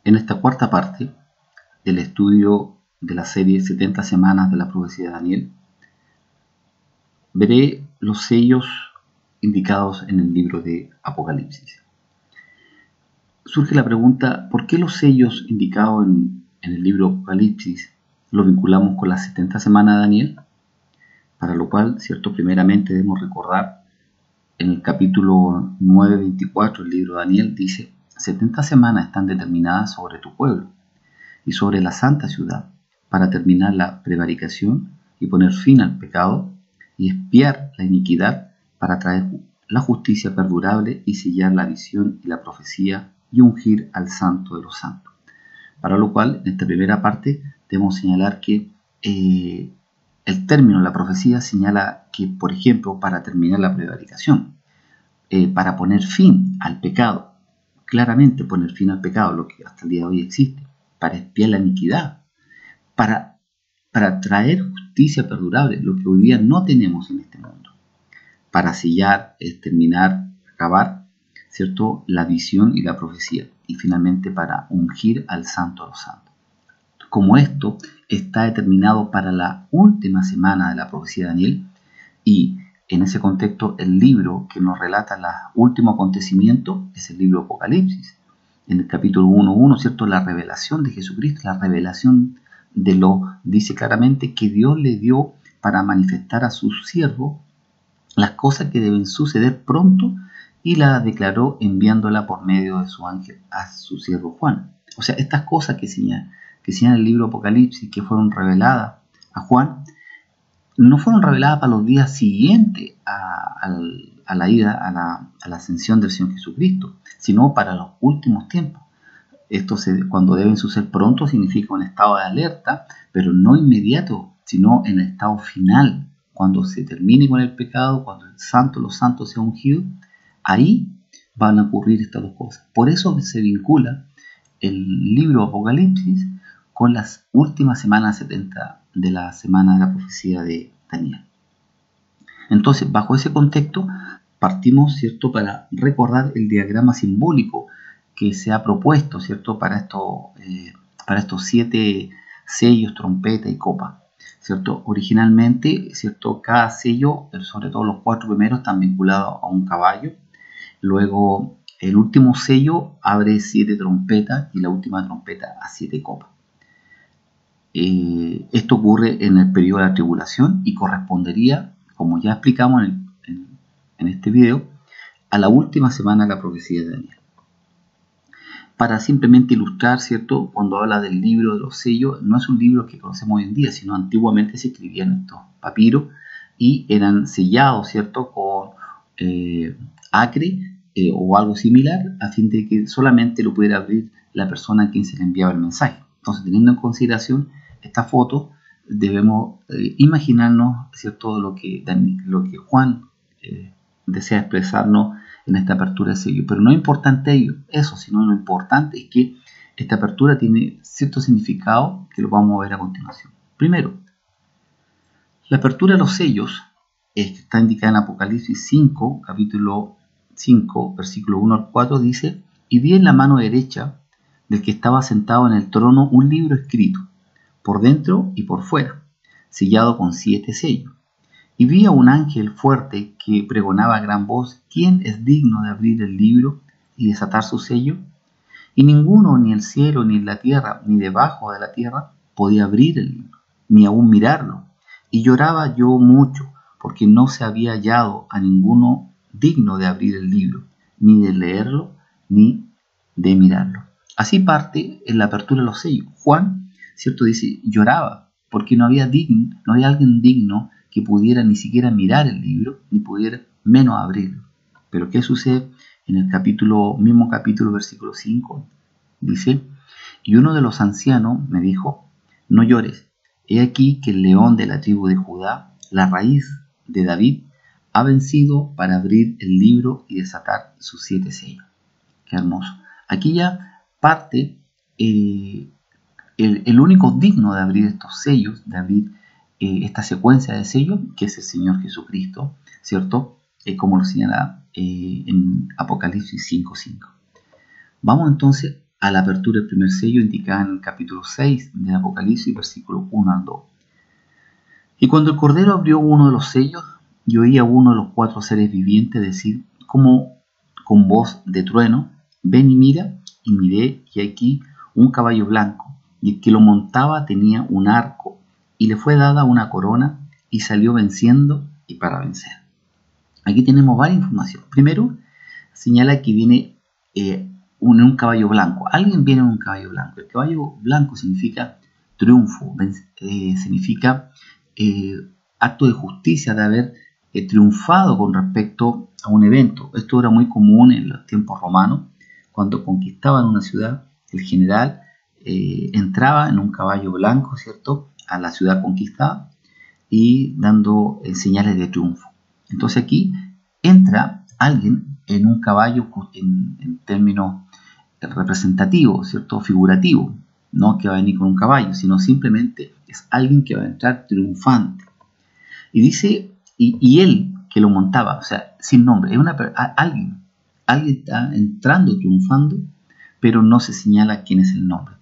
En esta cuarta parte del estudio de la serie 70 semanas de la profecía de Daniel, veré los sellos indicados en el libro de Apocalipsis. Surge la pregunta, ¿por qué los sellos indicados en el libro de Apocalipsis los vinculamos con las 70 semanas de Daniel? Para lo cual, ¿cierto? Primeramente debemos recordar en el capítulo 9:24 del libro de Daniel dice: 70 semanas están determinadas sobre tu pueblo y sobre la santa ciudad para terminar la prevaricación y poner fin al pecado y expiar la iniquidad, para traer la justicia perdurable y sellar la visión y la profecía y ungir al santo de los santos. Para lo cual, en esta primera parte debemos señalar que el término, la profecía, señala que, por ejemplo, para terminar la prevaricación, para poner fin al pecado, claramente poner fin al pecado, lo que hasta el día de hoy existe, para expiar la iniquidad, para traer justicia perdurable, lo que hoy día no tenemos en este mundo, para sellar, terminar, acabar, ¿cierto?, la visión y la profecía, y finalmente para ungir al santo de los santos. Como esto está determinado para la última semana de la profecía de Daniel, y en ese contexto el libro que nos relata los últimos acontecimientos es el libro de Apocalipsis. En el capítulo 1:1, ¿cierto?, la revelación de Jesucristo, la revelación dice claramente que Dios le dio para manifestar a sus siervos las cosas que deben suceder pronto, y la declaró enviándola por medio de su ángel a su siervo Juan. O sea, estas cosas que señala el libro de Apocalipsis, que fueron reveladas a Juan, no fueron reveladas para los días siguientes a la ida, a la ascensión del Señor Jesucristo, sino para los últimos tiempos. Esto cuando deben suceder pronto significa un estado de alerta, pero no inmediato, sino en el estado final, cuando se termine con el pecado, cuando el santo de los santos sea ungido. Ahí van a ocurrir estas dos cosas. Por eso se vincula el libro de Apocalipsis con las últimas semanas 70 de la semana de la profecía de Daniel. Entonces, bajo ese contexto, partimos, ¿cierto?, para recordar el diagrama simbólico que se ha propuesto, ¿cierto?, para estos 7 sellos, trompeta y copa, ¿cierto? Originalmente, ¿cierto?, cada sello, sobre todo los 4 primeros, están vinculados a un caballo. Luego, el último sello abre 7 trompetas y la última trompeta a 7 copas. Esto ocurre en el periodo de la tribulación y correspondería, como ya explicamos en este video, a la última semana de la profecía de Daniel. Para simplemente ilustrar, ¿cierto?, cuando habla del libro de los sellos, no es un libro que conocemos hoy en día, sino antiguamente se escribían estos papiros y eran sellados, ¿cierto?, con acre o algo similar, a fin de que solamente lo pudiera abrir la persona a quien se le enviaba el mensaje. Entonces, teniendo en consideración esta foto, debemos imaginarnos, ¿cierto?, lo que Juan desea expresarnos en esta apertura de sello. Pero no es importante eso, sino lo importante es que esta apertura tiene cierto significado que lo vamos a ver a continuación. Primero, la apertura de los sellos está indicada en Apocalipsis 5, capítulo 5, versículo 1 al 4, dice: y vi en la mano derecha del que estaba sentado en el trono un libro escrito, por dentro y por fuera, sellado con 7 sellos. Y vi a un ángel fuerte que pregonaba a gran voz: ¿quién es digno de abrir el libro y desatar su sello? Y ninguno, ni el cielo, ni la tierra, ni debajo de la tierra, podía abrir el libro, ni aún mirarlo. Y lloraba yo mucho, porque no se había hallado a ninguno digno de abrir el libro, ni de leerlo, ni de mirarlo. Así parte en la apertura de los sellos. Juan, ¿cierto?, dice, lloraba, porque no había alguien digno que pudiera ni siquiera mirar el libro, ni pudiera menos abrirlo. Pero ¿qué sucede? En el mismo capítulo, versículo 5, dice: y uno de los ancianos me dijo: no llores, he aquí que el león de la tribu de Judá, la raíz de David, ha vencido para abrir el libro y desatar sus 7 sellos. Qué hermoso. Aquí ya parte el único digno de abrir estos sellos, de abrir esta secuencia de sellos, que es el Señor Jesucristo, ¿cierto? Como lo señala en Apocalipsis 5:5. Vamos entonces a la apertura del primer sello indicada en el capítulo 6 del Apocalipsis, versículos 1 al 2. Y cuando el Cordero abrió uno de los sellos, yo oí a uno de los 4 seres vivientes decir, como con voz de trueno, ven y mira, y miré, y aquí un caballo blanco, y el que lo montaba tenía un arco, y le fue dada una corona, y salió venciendo y para vencer. Aquí tenemos varias informaciones. Primero, señala que viene un caballo blanco. Alguien viene en un caballo blanco. El caballo blanco significa triunfo, significa acto de justicia, de haber triunfado con respecto a un evento. Esto era muy común en los tiempos romanos. Cuando conquistaban una ciudad, el general entraba en un caballo blanco, ¿cierto?, a la ciudad conquistada y dando señales de triunfo. Entonces aquí entra alguien en un caballo en términos representativos, ¿cierto?, figurativos. No que va a venir con un caballo, sino simplemente es alguien que va a entrar triunfante. Y dice, y él que lo montaba, o sea, sin nombre, es alguien está entrando triunfando, pero no se señala quién es el nombre.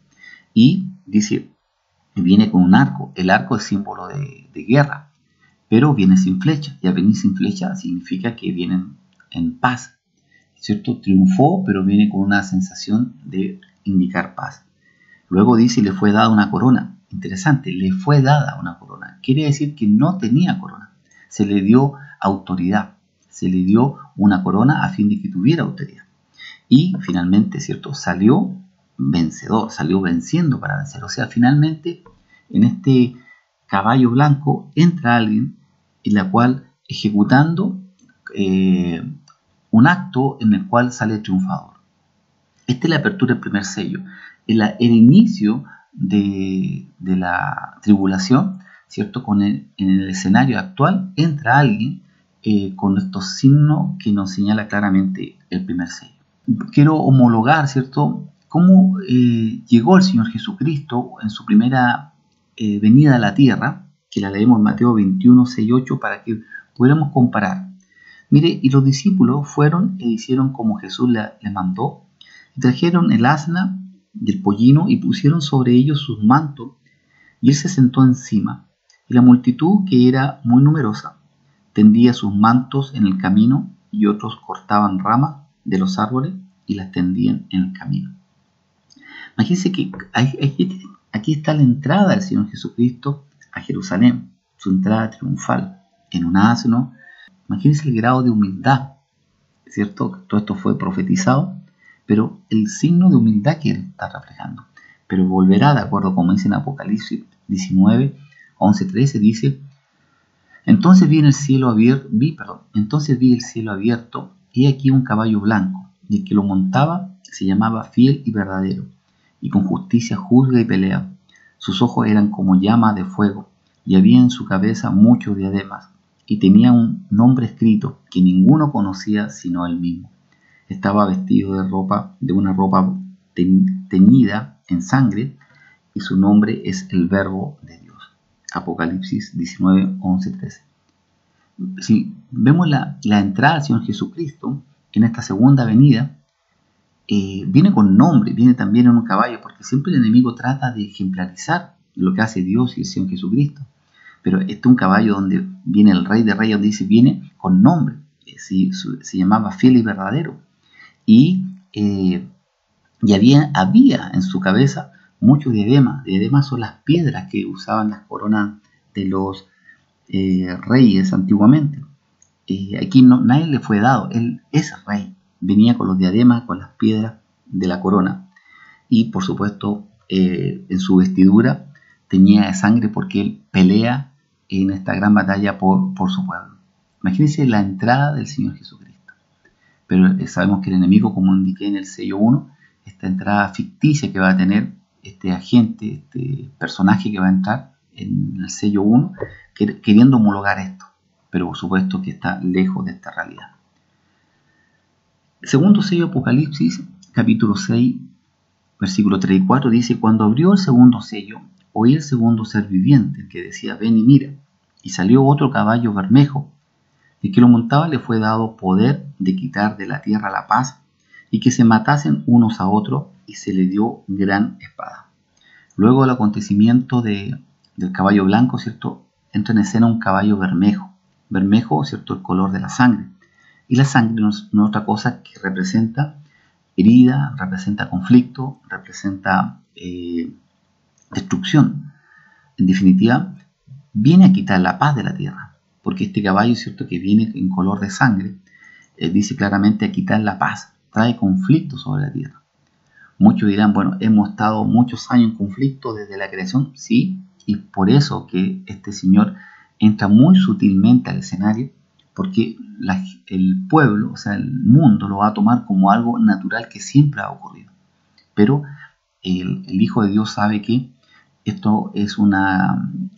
Y dice, viene con un arco. El arco es símbolo de guerra, pero viene sin flecha. Y al venir sin flecha significa que vienen en paz, ¿cierto? Triunfó, pero viene con una sensación de indicar paz. Luego dice, le fue dada una corona. Interesante, le fue dada una corona. Quiere decir que no tenía corona. Se le dio autoridad. Se le dio una corona a fin de que tuviera autoridad. Y finalmente, ¿cierto?, salió vencedor, salió venciendo para vencer. O sea, finalmente, en este caballo blanco entra alguien en la cual ejecutando un acto en el cual sale triunfador. Esta es la apertura del primer sello. El inicio de la tribulación, ¿cierto? En el escenario actual entra alguien con estos signos que nos señala claramente el primer sello. Quiero homologar, ¿cierto?, cómo llegó el Señor Jesucristo en su primera venida a la tierra, que la leemos en Mateo 21, 6, 8, para que pudiéramos comparar. Mire, y los discípulos fueron e hicieron como Jesús les mandó, y trajeron el asna y el pollino y pusieron sobre ellos sus mantos, y él se sentó encima. Y la multitud, que era muy numerosa, tendía sus mantos en el camino, y otros cortaban ramas de los árboles y las tendían en el camino. Imagínense que aquí está la entrada del Señor Jesucristo a Jerusalén, su entrada triunfal en un asno. Imagínense el grado de humildad, ¿cierto? Todo esto fue profetizado, pero el signo de humildad que él está reflejando. Pero volverá, de acuerdo como dice en Apocalipsis 19, 11, 13, dice, entonces vi el cielo abierto, y aquí un caballo blanco, y el que lo montaba se llamaba Fiel y Verdadero, y con justicia juzga y pelea. Sus ojos eran como llama de fuego, y había en su cabeza muchos diademas, y tenía un nombre escrito que ninguno conocía sino él mismo. Estaba vestido de una ropa teñida en sangre, y su nombre es el Verbo de Dios. Apocalipsis 19, 11, 13. Si vemos la entrada del Señor Jesucristo en esta segunda venida, viene con nombre, viene también en un caballo, porque siempre el enemigo trata de ejemplarizar lo que hace Dios y el Señor Jesucristo. Pero este es un caballo donde viene el Rey de Reyes, donde dice, viene con nombre, se llamaba Fiel y Verdadero. Y había en su cabeza muchos diademas. Diademas son las piedras que usaban las coronas de los reyes antiguamente. Aquí nadie le fue dado, él es rey. Venía con los diademas, con las piedras de la corona. Y por supuesto, en su vestidura tenía de sangre porque él pelea en esta gran batalla por su pueblo. Imagínense la entrada del Señor Jesucristo. Pero sabemos que el enemigo, como indiqué en el sello 1, esta entrada ficticia que va a tener este agente, este personaje que va a entrar en el sello 1, queriendo homologar esto. Pero por supuesto que está lejos de esta realidad. Segundo sello Apocalipsis, capítulo 6, versículo 3 y 4, dice, cuando abrió el segundo sello, oí el segundo ser viviente, que decía, ven y mira. Y salió otro caballo bermejo. El que lo montaba le fue dado poder de quitar de la tierra la paz, y que se matasen unos a otros, y se le dio gran espada. Luego del acontecimiento del caballo blanco, ¿cierto?, entra en escena un caballo bermejo. Bermejo, ¿cierto?, el color de la sangre. Y la sangre no es otra cosa que representa herida, representa conflicto, representa destrucción. En definitiva, viene a quitar la paz de la tierra, porque este caballo, ¿cierto?, que viene en color de sangre, dice claramente a quitar la paz, trae conflicto sobre la tierra. Muchos dirán, bueno, hemos estado muchos años en conflicto desde la creación, sí, y por eso que este Señor entra muy sutilmente al escenario, porque el pueblo, o sea, el mundo lo va a tomar como algo natural que siempre ha ocurrido. Pero el Hijo de Dios sabe que esto es un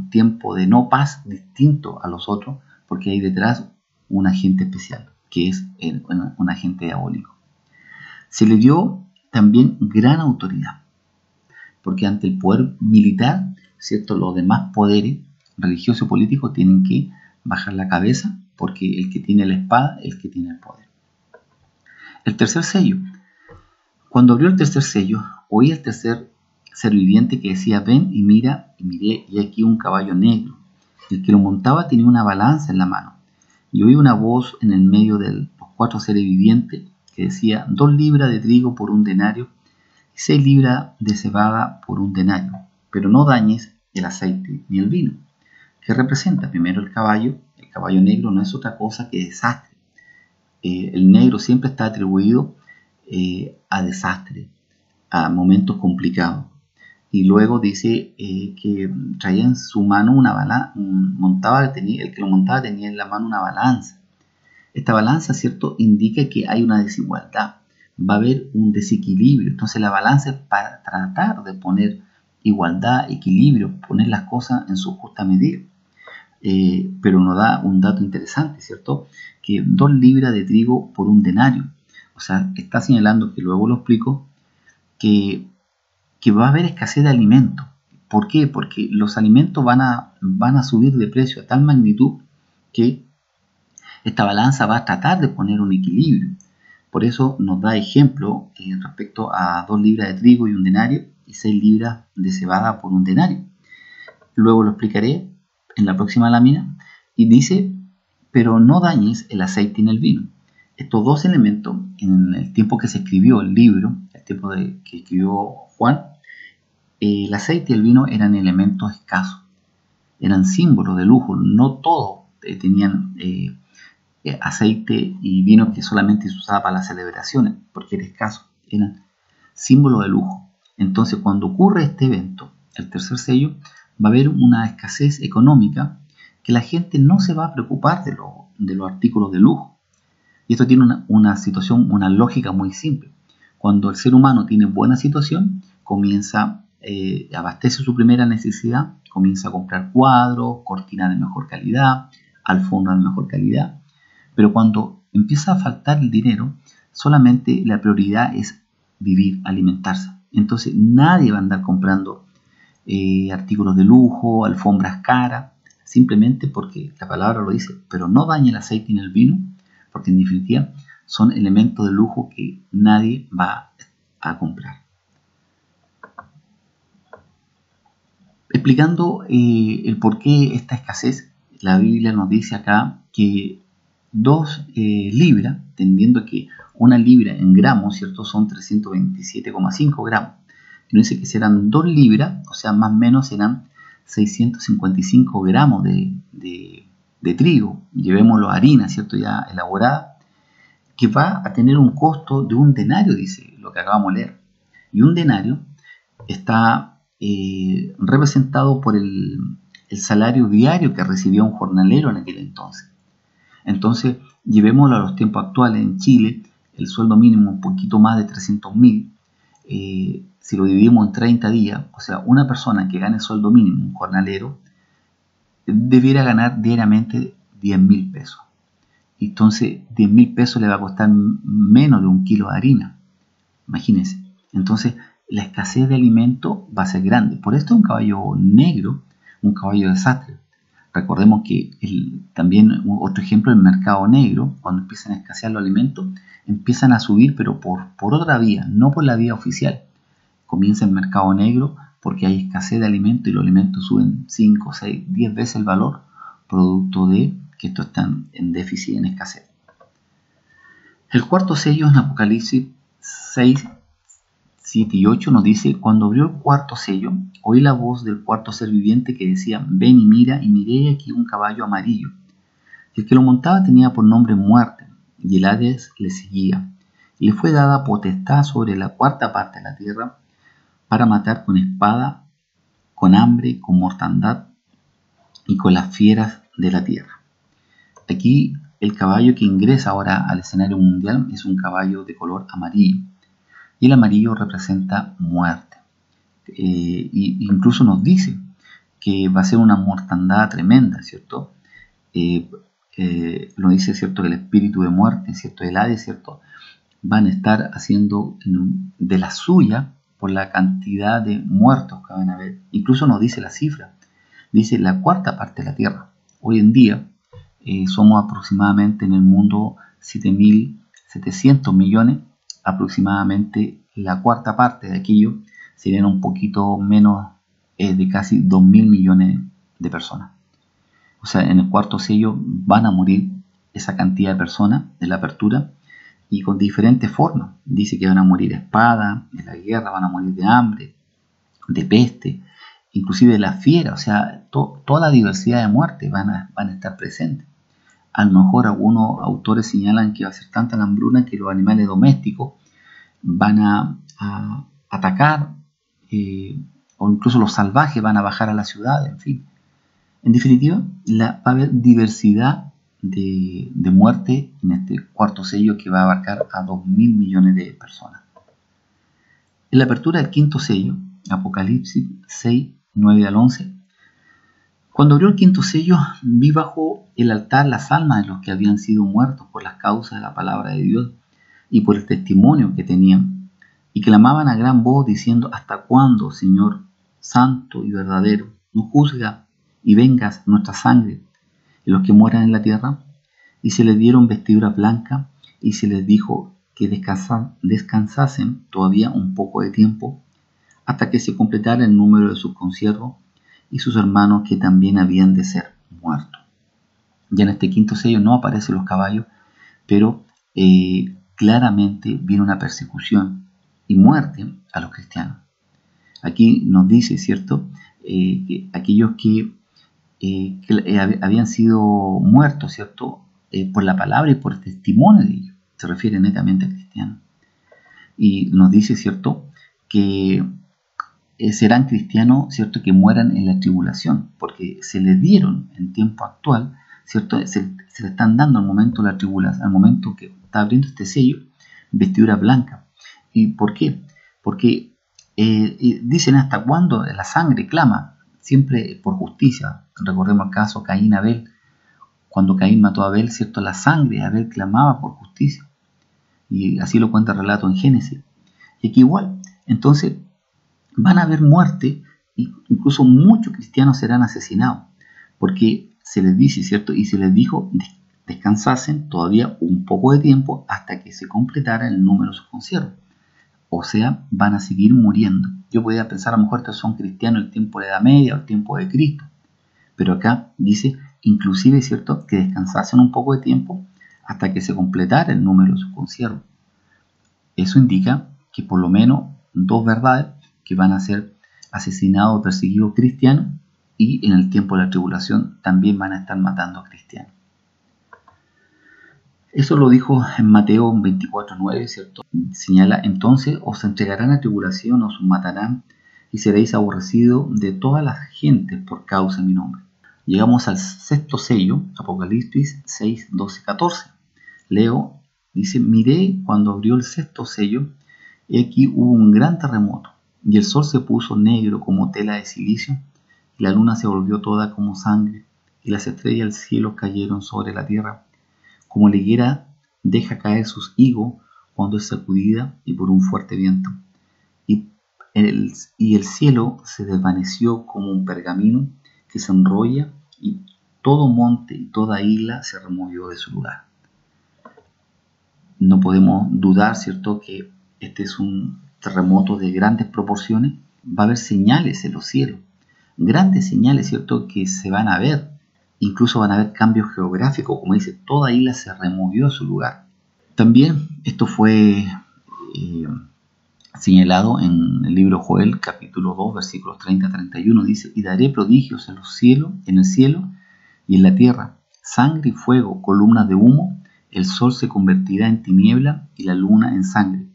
tiempo de no paz distinto a los otros, porque hay detrás un agente especial, que es un agente diabólico. Se le dio también gran autoridad, porque ante el poder militar, ¿cierto?, los demás poderes religiosos y políticos tienen que bajar la cabeza, porque el que tiene la espada es el que tiene el poder. El tercer sello. Cuando abrió el tercer sello, oí el tercer ser viviente que decía: ven y mira, y miré, y aquí un caballo negro. El que lo montaba tenía una balanza en la mano. Y oí una voz en el medio de los 4 seres vivientes que decía: 2 libras de trigo por 1 denario, y 6 libras de cebada por 1 denario. Pero no dañes el aceite ni el vino. ¿Qué representa? Primero el caballo negro no es otra cosa que desastre. El negro siempre está atribuido a desastre, a momentos complicados. Y luego dice que traía en su mano una balanza, el que lo montaba tenía en la mano una balanza. Esta balanza, ¿cierto?, indica que hay una desigualdad, va a haber un desequilibrio. Entonces la balanza es para tratar de poner igualdad, equilibrio, poner las cosas en su justa medida. Pero nos da un dato interesante, ¿cierto?, que 2 libras de trigo por 1 denario. O sea, está señalando, que luego lo explico, que va a haber escasez de alimentos. ¿Por qué? Porque los alimentos van a subir de precio a tal magnitud que esta balanza va a tratar de poner un equilibrio. Por eso nos da ejemplo respecto a 2 libras de trigo y 1 denario, y 6 libras de cebada por 1 denario. Luego lo explicaré en la próxima lámina. Y dice: pero no dañes el aceite ni el vino. Estos 2 elementos, en el tiempo que se escribió el libro, el tiempo que escribió Juan, el aceite y el vino eran elementos escasos, eran símbolos de lujo. No todos tenían aceite y vino que solamente se usaba para las celebraciones, porque era escaso, eran símbolos de lujo. Entonces, cuando ocurre este evento, el tercer sello, va a haber una escasez económica, que la gente no se va a preocupar de los artículos de lujo. Y esto tiene una situación, una lógica muy simple. Cuando el ser humano tiene buena situación, comienza, abastece su primera necesidad, comienza a comprar cuadros, cortinas de mejor calidad, alfombras de mejor calidad. Pero cuando empieza a faltar el dinero, solamente la prioridad es vivir, alimentarse. Entonces nadie va a andar comprando artículos de lujo, alfombras caras, simplemente porque la palabra lo dice: pero no dañe el aceite ni el vino, porque en definitiva son elementos de lujo que nadie va a comprar. Explicando el por qué esta escasez, la Biblia nos dice acá que 2 libras, entendiendo que 1 libra en gramos, ¿cierto?, son 327,5 gramos. Y nos dice que serán 2 libras, o sea, más o menos serán 655 gramos de trigo. Llevémoslo a harina, ¿cierto?, ya elaborada, que va a tener un costo de 1 denario, dice lo que acabamos de leer. Y 1 denario está representado por el salario diario que recibía un jornalero en aquel entonces. Entonces, llevémoslo a los tiempos actuales. En Chile, el sueldo mínimo un poquito más de 300.000. Si lo dividimos en 30 días, o sea, una persona que gane sueldo mínimo, un jornalero, debiera ganar diariamente 10.000 pesos. Entonces, 10.000 pesos le va a costar menos de 1 kilo de harina. Imagínense. Entonces, la escasez de alimento va a ser grande. Por esto es un caballo negro, un caballo de desastre. Recordemos que también otro ejemplo, el mercado negro, cuando empiezan a escasear los alimentos, empiezan a subir, pero por otra vía, no por la vía oficial. Comienza el mercado negro porque hay escasez de alimentos y los alimentos suben 5, 6, 10 veces el valor, producto de que estos están en déficit, en escasez. El cuarto sello en Apocalipsis 6, 7 y 8 nos dice: cuando abrió el cuarto sello, oí la voz del cuarto ser viviente que decía: ven y mira, y miré aquí un caballo amarillo. Y el que lo montaba tenía por nombre Muerte, y el Hades le seguía. Y le fue dada potestad sobre la cuarta parte de la tierra para matar con espada, con hambre, con mortandad y con las fieras de la tierra. Aquí el caballo que ingresa ahora al escenario mundial es un caballo de color amarillo. Y el amarillo representa muerte. Incluso nos dice que va a ser una mortandad tremenda, ¿cierto? Nos dice, ¿cierto?, que el espíritu de muerte, ¿cierto?, el Hades, ¿cierto?, van a estar haciendo de la suya por la cantidad de muertos que van a haber. Incluso nos dice la cifra, dice la cuarta parte de la tierra. Hoy en día somos aproximadamente en el mundo 7.700 millones, aproximadamente la cuarta parte de aquello serían un poquito menos de casi 2.000 millones de personas. O sea, en el cuarto sello van a morir esa cantidad de personas en la apertura y con diferentes formas. Dice que van a morir de espada, de la guerra, van a morir de hambre, de peste, inclusive de la fiera. O sea, toda la diversidad de muertes van a estar presentes. A lo mejor algunos autores señalan que va a ser tanta la hambruna que los animales domésticos van a atacar, o incluso los salvajes van a bajar a la ciudad, en fin. En definitiva, va a haber diversidad de muerte en este cuarto sello que va a abarcar a 2.000 millones de personas. En la apertura del quinto sello, Apocalipsis 6, 9 al 11, cuando abrió el quinto sello, vi bajo el altar las almas de los que habían sido muertos por las causas de la palabra de Dios y por el testimonio que tenían, y clamaban a gran voz diciendo: ¿hasta cuándo, Señor, santo y verdadero, no juzga y vengas nuestra sangre y los que mueran en la tierra? Y se les dieron vestiduras blancas y se les dijo que descansasen todavía un poco de tiempo hasta que se completara el número de sus consiervos y sus hermanos que también habían de ser muertos. Ya en este quinto sello no aparecen los caballos, pero claramente viene una persecución y muerte a los cristianos. Aquí nos dice, ¿cierto?, que aquellos que habían sido muertos, ¿cierto?, por la palabra y por el testimonio de ellos, se refiere netamente a cristianos. Y nos dice, ¿cierto?, que serán cristianos, ¿cierto?, que mueran en la tribulación, porque se les dieron en tiempo actual, ¿cierto?, se le están dando al momento de la tribulación, al momento que está abriendo este sello, vestidura blanca. ¿Y por qué? Porque dicen: ¿hasta cuándo la sangre clama? Siempre por justicia. Recordemos el caso Caín-Abel. Cuando Caín mató a Abel, ¿cierto?, la sangre de Abel clamaba por justicia. Y así lo cuenta el relato en Génesis. Y aquí igual. Entonces, van a haber muerte, e incluso muchos cristianos serán asesinados, porque se les dice, ¿cierto?, y se les dijo: descansasen todavía un poco de tiempo hasta que se completara el número de sus consiervos. O sea, van a seguir muriendo. Yo podría pensar, a lo mejor estos son cristianos el tiempo de la Edad Media o el tiempo de Cristo, pero acá dice, inclusive, ¿cierto?, que descansasen un poco de tiempo hasta que se completara el número de sus consiervos. Eso indica que por lo menos dos verdades, que van a ser asesinados o perseguidos cristianos, y en el tiempo de la tribulación también van a estar matando a cristianos. Eso lo dijo en Mateo 24:9, ¿cierto? Señala: entonces os entregarán a tribulación, os matarán, y seréis aborrecidos de todas las gentes por causa de mi nombre. Llegamos al sexto sello, Apocalipsis 6, 12, 14. Leo, dice: miré cuando abrió el sexto sello, y aquí hubo un gran terremoto, y el sol se puso negro como tela de silicio, y la luna se volvió toda como sangre, y las estrellas del cielo cayeron sobre la tierra, como la higuera deja caer sus higos cuando es sacudida y por un fuerte viento. Y el cielo se desvaneció como un pergamino que se enrolla todo monte y toda isla se removió de su lugar. No podemos dudar, ¿cierto?, que este es un terremoto de grandes proporciones. Va a haber señales en los cielos, grandes señales, ¿cierto?, que se van a ver. Incluso van a haber cambios geográficos, como dice, toda isla se removió a su lugar. También esto fue señalado en el libro Joel, capítulo 2, versículos 30 a 31. Dice: y daré prodigios en los cielos, en el cielo y en la tierra, sangre y fuego, columnas de humo. El sol se convertirá en tiniebla y la luna en sangre,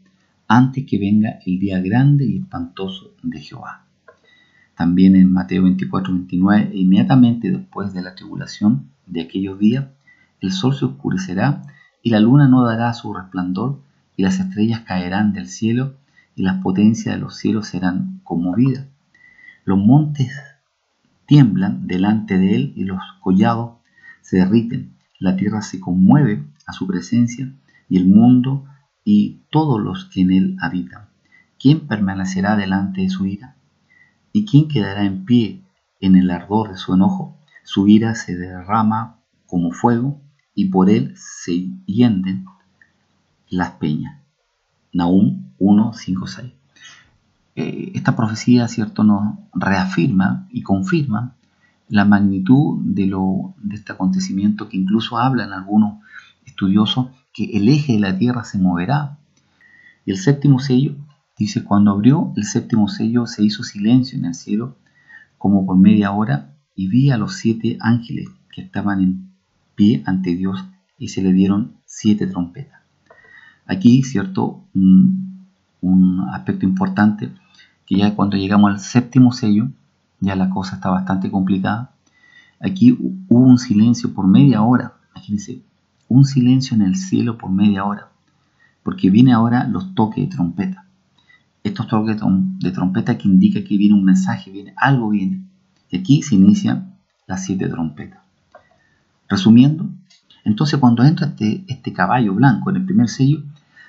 antes que venga el día grande y espantoso de Jehová. También en Mateo 24, 29, inmediatamente después de la tribulación de aquellos días, el sol se oscurecerá y la luna no dará su resplandor, y las estrellas caerán del cielo, y las potencias de los cielos serán conmovidas. Los montes tiemblan delante de él y los collados se derriten. La tierra se conmueve a su presencia, y el mundo y todos los que en él habitan. ¿Quién permanecerá delante de su ira? ¿Y quién quedará en pie en el ardor de su enojo? Su ira se derrama como fuego, y por él se hienden las peñas. Nahum 1, 5, 6. Esta profecía, ¿cierto?, nos reafirma y confirma la magnitud de este acontecimiento, que incluso hablan algunos estudiosos que el eje de la tierra se moverá. Y el séptimo sello, dice: cuando abrió el séptimo sello se hizo silencio en el cielo como por media hora, y vi a los 7 ángeles que estaban en pie ante Dios, y se le dieron 7 trompetas. Aquí, ¿cierto?, un aspecto importante, que ya cuando llegamos al séptimo sello, ya la cosa está bastante complicada. Aquí hubo un silencio por media hora. Aquí dice, un silencio en el cielo por media hora, porque viene ahora los toques de trompeta. Estos toques de trompeta que indica que viene un mensaje, algo viene. Y aquí se inician las 7 trompetas. Resumiendo, entonces cuando entra este caballo blanco en el primer sello,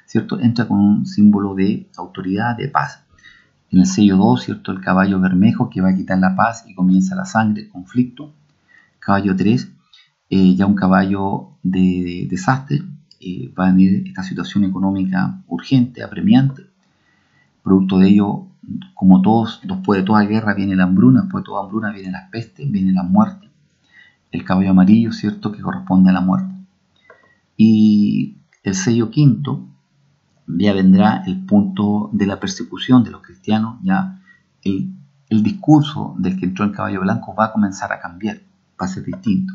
¿cierto?, entra con un símbolo de autoridad, de paz. En el sello 2, ¿cierto?, el caballo bermejo, que va a quitar la paz y comienza la sangre, el conflicto. Caballo 3, ya un caballo de desastre, va a venir esta situación económica urgente, apremiante. Producto de ello, como todos, después de toda guerra viene la hambruna, después de toda hambruna vienen las pestes, viene la muerte. El caballo amarillo, ¿cierto?, que corresponde a la muerte. Y el sello quinto, ya vendrá el punto de la persecución de los cristianos. Ya el discurso del que entró el caballo blanco va a comenzar a cambiar, va a ser distinto.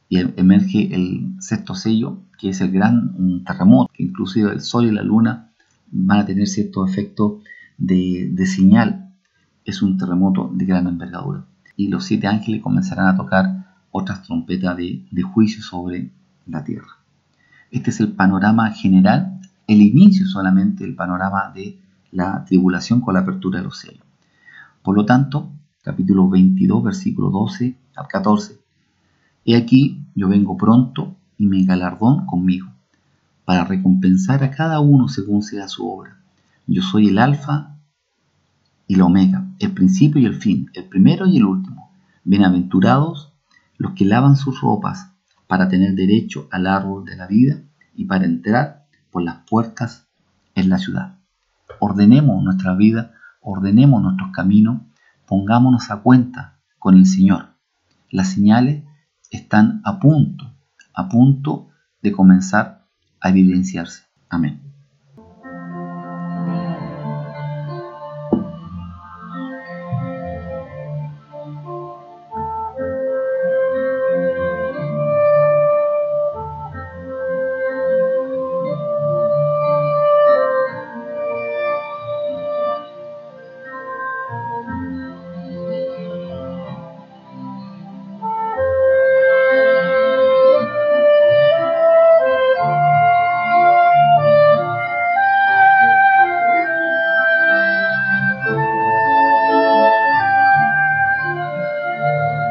Y emerge el sexto sello, que es el gran terremoto, que inclusive el sol y la luna van a tener cierto efecto de señal. Es un terremoto de gran envergadura. Y los 7 ángeles comenzarán a tocar otras trompetas de juicio sobre la tierra. Este es el panorama general, el inicio solamente del panorama de la tribulación con la apertura de los sellos. Por lo tanto, capítulo 22, versículo 12 al 14. He aquí, yo vengo pronto, y mi galardón conmigo, para recompensar a cada uno según sea su obra. Yo soy el alfa y la omega, el principio y el fin, el primero y el último. Bienaventurados los que lavan sus ropas, para tener derecho al árbol de la vida y para entrar por las puertas en la ciudad. Ordenemos nuestra vida, ordenemos nuestros caminos, pongámonos a cuenta con el Señor. Las señales están a punto de comenzar a evidenciarse. Amén.